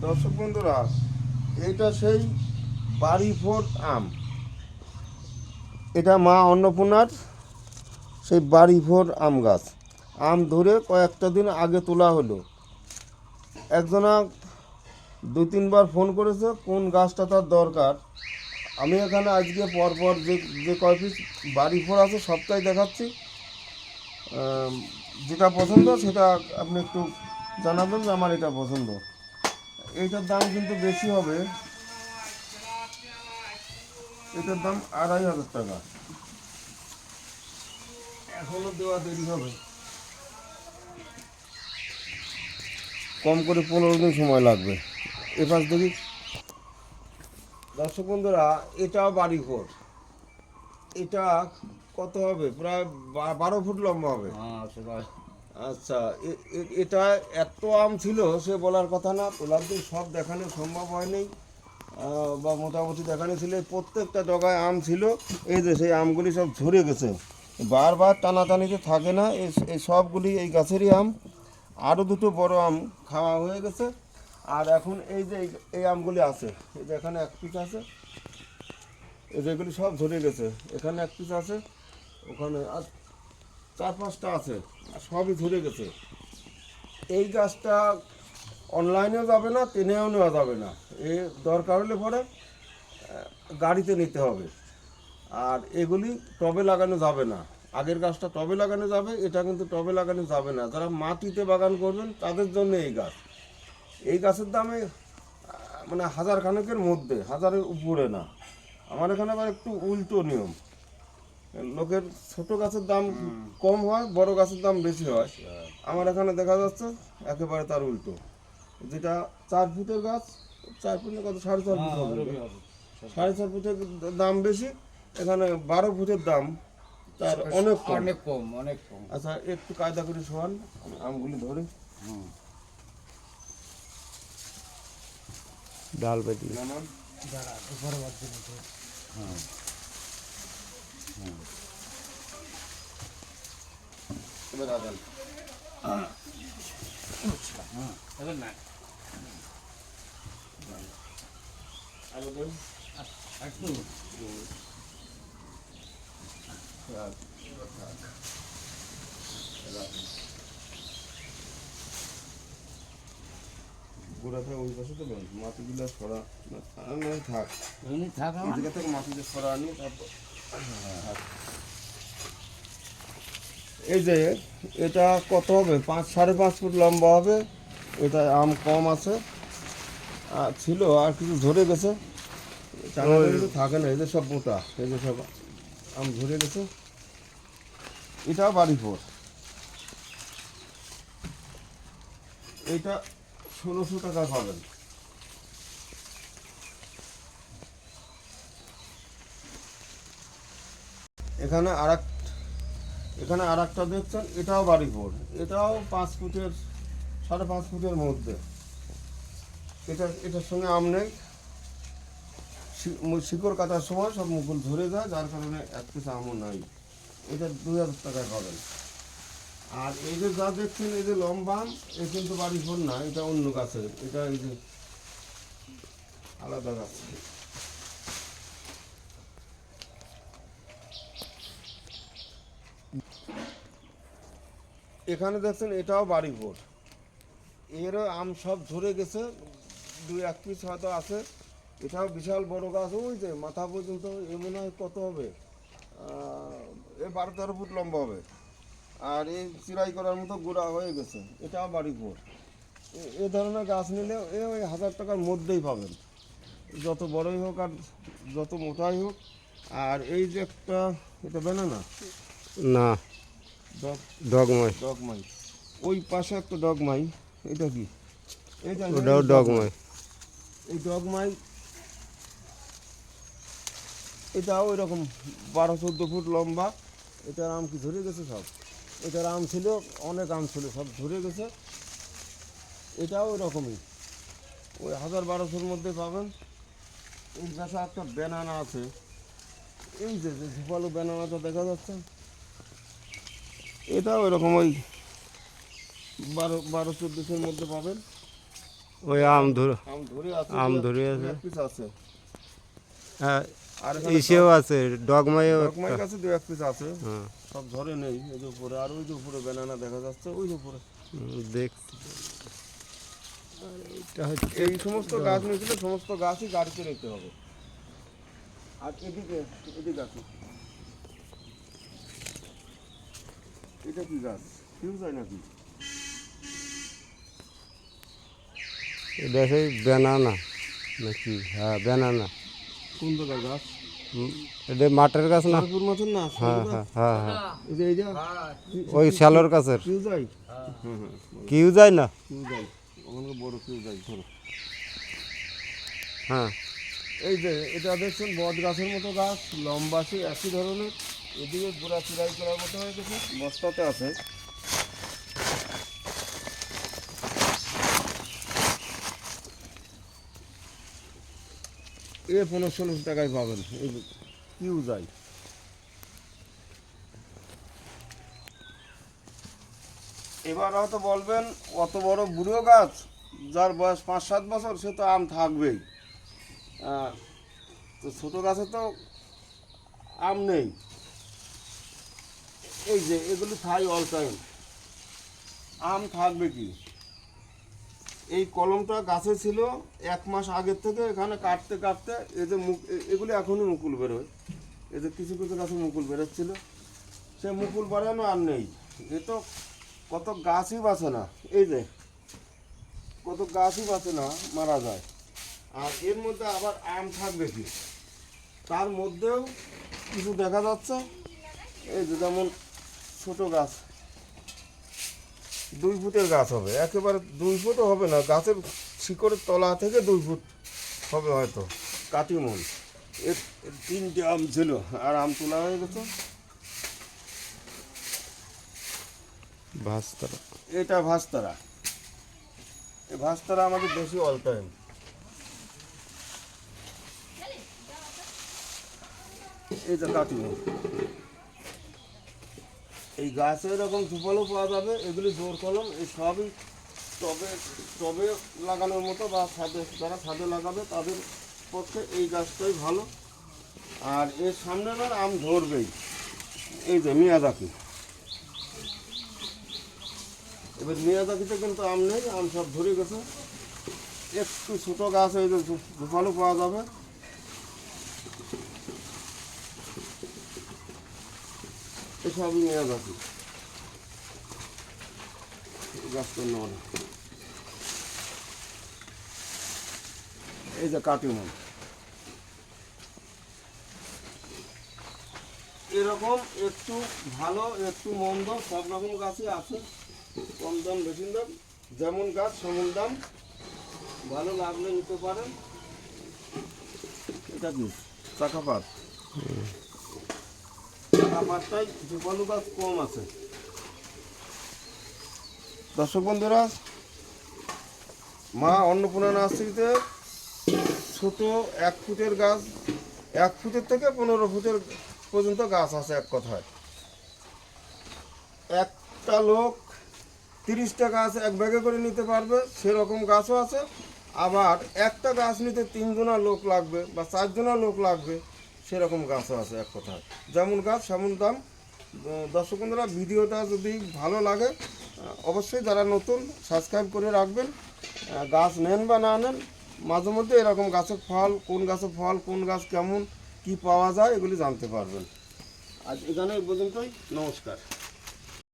দর্শক বন্ধুরা, এটা সেই বাড়ি ফোর আম। এটা মা অন্নপূর্ণার সেই বাড়ি ফোর আম গাছ। আম ধরে কয়েকটা দিন আগে তোলা হলো। একজনা 2-3বার ফোন করেছে কোন গাছটা তার দরকার। আমি এখানে আজকে পরপর যে যে কয় পিস বাড়ি ফোর আছে সবটাই দেখাচ্ছি। যেটা পছন্দ সেটা আপনি একটু জানাবেন যে আমার এটা পছন্দ। এইটার দাম কিন্তু বেশি হবে, এটার দাম 2500 টাকা। এখনো দেওয়া দেরি হবে, কম করে 15 দিন সময় লাগবে। এবার দেখি দর্শক বন্ধুরা, এটাও বাড়ি ফোর। এটা কত হবে? প্রায় 12 ফুট লম্বা হবে। আচ্ছা, এটা এত আম ছিল সে বলার কথা না। তোলার দিন সব দেখানো সম্ভব হয়নি, বা মোটামুটি দেখানো ছিল। প্রত্যেকটা ডগায় আম ছিল। এই যে সেই আমগুলি সব ঝরে গেছে, বারবার টানাটানিতে থাকে না। এই সবগুলি এই গাছেরই আম। আরও দুটো বড় আম খাওয়া হয়ে গেছে। আর এখন এই যে এই আমগুলি আছে, এই যে এখানে এক পিস আছে, এই যেগুলি সব ঝরে গেছে। এখানে এক পিস আছে, ওখানে আর 4-5টা আছে, আর সবই ঝরে গেছে। এই গাছটা অনলাইনেও যাবে না, টেনেও নেওয়া যাবে না। এ দরকার হলে পরে গাড়িতে নিতে হবে। আর এগুলি টবে লাগানো যাবে না। আগের গাছটা টবে লাগানো যাবে, এটা কিন্তু টবে লাগানো যাবে না। যারা মাটিতে বাগান করবেন তাদের জন্য এই গাছ। এই গাছের দামে মানে 1000 খানেকের মধ্যে, 1000-এর উপরে না। আমার এখানে আবার একটু উল্টো নিয়ম। লোকের ছোট গাছের দাম কম হয়, বড় গাছের দাম বেশি হয়। আমার এখানে দেখা যাচ্ছে একেবারে তার উল্টো। যেটা 4 ফুটের গাছ, 4 ফুটের কত, 4.5 ফুট হবে, 4.5 ফুটের দাম বেশি। এখানে 12 ফুটের দাম তার অনেক কম, অনেক কম, অনেক কম। আচ্ছা, একটু কায়দা করে শোয়ান, আমগুলি ধরে ডাল বেটি নানান। এবার আদান এবার না, আবেদন একটু গোড়াটা ওই পাশে তো মাটিগুলো সরা না, থাক এমনি থাক এই জায়গা থেকে মাটিতে সরা আনি। তারপর এই যে এটা কত হবে, 5-5.5 ফুট লম্বা হবে। এটা আম কম আছে, ছিল আর কিছু ঝরে গেছে। চাঙা কিন্তু থাকে না, এদের সব মোটা, এদের সব আম ঝরে গেছে। এটাও বাড়ি ফোর। এইটা 1600 টাকা পাবেন। এখানে আর একটা দেখছেন, এটাও বাড়ি ফোর। এটাও 5 ফুটের, 5.5 ফুটের মধ্যে। এটার সঙ্গে আম নেই। শিকড় কাটার সময় সব মুকুল ধরে যায়, যার কারণে এক পিস আমও নাই। এটা 2000 টাকায় পাবেন। আর এই যে যা দেখছেন, এই যে লম্বা আম, এ কিন্তু বাড়ি ফোর না, এটা অন্য গাছের। এটা এই যে আলাদা গাছ। এখানে দেখছেন এটাও বাড়ি ফোর। এরও আম সব ঝরে গেছে, 2-1 পিস হয়তো আছে। এটাও বিশাল বড় গাছ, ওই যে মাথা পর্যন্ত। এ মনে হয় কত হবে, এ 12-13 ফুট লম্বা হবে। আর এই চিরাই করার মতো গোড়া হয়ে গেছে। এটাও বাড়ি ফোর। এ ধরনের গাছ নিলে ওই 1000 টাকার মধ্যেই পাবেন, যত বড়ই হোক আর যত মোটাই হোক। আর এই যে একটা, এটা বেনানা না, ডগমাই, ডগমাই। ওই পাশে একটা ডগমাই। এটা কি? এটা ওটাও ডগমাই। এই ডগমাই, এটাও এরকম 12-14 ফুট লম্বা। এটার আম কি ঝরে গেছে সব? এটার আম ছিল, অনেক আম ছিল, সব ঝরে গেছে। এটাও এরকমই, ওই 1000-1200-র মধ্যে পাবেন। এই গাছে একটা ব্যানানা আছে, এই যে ঝুপালো ব্যানানাটা দেখা যাচ্ছে, এটাও এরকম ওই 12-1400-র মধ্যে পাবেন। ওই আম ধরে আম ধরে আছে, আম ধরে আছে। এক পিস আছে। হ্যাঁ আর এখানে ইসেও আছে ডগমাইও ডগমাই গাছে দু এক পিস আছে, হ্যাঁ সব ধরে নেই। এই যে উপরে, আর ওই যে উপরে ব্যানানা দেখা যাচ্ছে, ওই যে উপরে। দেখছি আর এটা হচ্ছে এই সমস্ত গাছ নিয়েছিল, সমস্ত গাছই গাড়িতে রেখে হবে। আর এদিকে আছে, এটা কি গাছ, ফিউজ হয় নাকি? এটা সেই ব্যানানা নাকি? হ্যাঁ ব্যানানা। কোন জায়গার গাছ? এটা মাঠের গাছ না? তারপুর মতন না? হ্যাঁ হ্যাঁ হ্যাঁ হ্যাঁ এই যে ওই শ্যালোর গাছের ফিউজ হয়। কিউ যায় না? ফিউজ হয়, ওখানে বড় ফিউজ হয়, ধরো। হ্যাঁ এই যে এটা দেখছেন বট গাছের মতো গাছ, লম্বা, সেই একই ধরনের। এদিকে গোড়া চিরাই করার মতো হয়ে গেছে, বস্তাতে আছে। এ 15-16 টাকায় পাবেন, এই কিউ যায়। এবার হয়তো বলবেন অত বড় বুড়ো গাছ, যার বয়স 5-7 বছর, সে তো আম থাকবেই। তো ছোটো গাছে তো আম নেই। এই যে এগুলি খাই অল টাইম, আম থাকবে কি? এই কলমটা গাছে ছিল 1 মাস আগের থেকে, এখানে কাটতে কাটতে এই যে এগুলি এখনই মুকুল বেরোয়। এই যে কিছু কিছু গাছে মুকুল বেরোচ্ছিল, সে মুকুল বাড়ানো আর নেই। এ তো কত গাছই বাঁচে না, এই যে কত গাছই বাঁচে না, মারা যায়। আর এর মধ্যে আবার আম থাকবে কি? তার মধ্যেও কিছু দেখা যাচ্ছে, এই যে যেমন ছোট গাছ, 2 ফুটের গাছ হবে, একেবারে 2 ফুটও হবে না, গাছের শিকড়ের তলা থেকে 2 ফুট হবে হয়তো, কাটিমন। এর 3টে আম ছিল, আর আম তোলা হয়ে গেছে। ভাস্তারা এটা ভাস্তারা, এই ভাস্তারা আমাদের দেশি অল টাইম। এই যে কাটিমন, এই গাছে এরকম সুফলও পাওয়া যাবে। এগুলি জোর কলম, এই সবই টবে টবে লাগানোর মতো, বা ছাদে, যারা ছাদে লাগাবে তাদের পক্ষে এই গাছটাই ভালো। আর এর সামনে বার আম ধরবেই। এই যে মিয়াজাকি, এবার মিয়াজাকিতে কিন্তু আম নেই, আম সব ধরে গেছে। একটু ছোটো গাছ, এই যে সুফলও পাওয়া যাবে। এসবই মিয়াজাকি গাছটার নাম। এই যে কাটিমন, এরকম একটু ভালো একটু মন্দ সব রকম গাছই আছে, কম দাম বেশি দাম, যেমন গাছ সেমন দাম। ভালো লাগলে নিতে পারেন। এটা কি চাকাপাত? চাকাপাতটাই ঝুপালু গাছ কম আছে। দর্শক বন্ধুরা, মা অন্নপূর্ণা নার্সারিতে ছোট 1 ফুটের গাছ, 1 ফুটের থেকে 15 ফুটের পর্যন্ত গাছ আছে। এক কথায় একটা লোক 30টা গাছ এক ব্যাগে করে নিতে পারবে, সেরকম গাছও আছে। আবার একটা গাছ নিতে 3 জনা লোক লাগবে বা 4 জনা লোক লাগবে, সেরকম গাছও আছে। এক কথায় যেমন গাছ সেমন দাম। দর্শক বন্ধুরা, ভিডিওটা যদি ভালো লাগে অবশ্যই যারা নতুন সাবস্ক্রাইব করে রাখবেন। গাছ নেন বা না নেন, মাঝে মধ্যে এরকম গাছের ফল, কোন গাছের ফল, কোন গাছ কেমন কি পাওয়া যায়, এগুলি জানতে পারবেন। আজ এখানে এই পর্যন্তই, নমস্কার।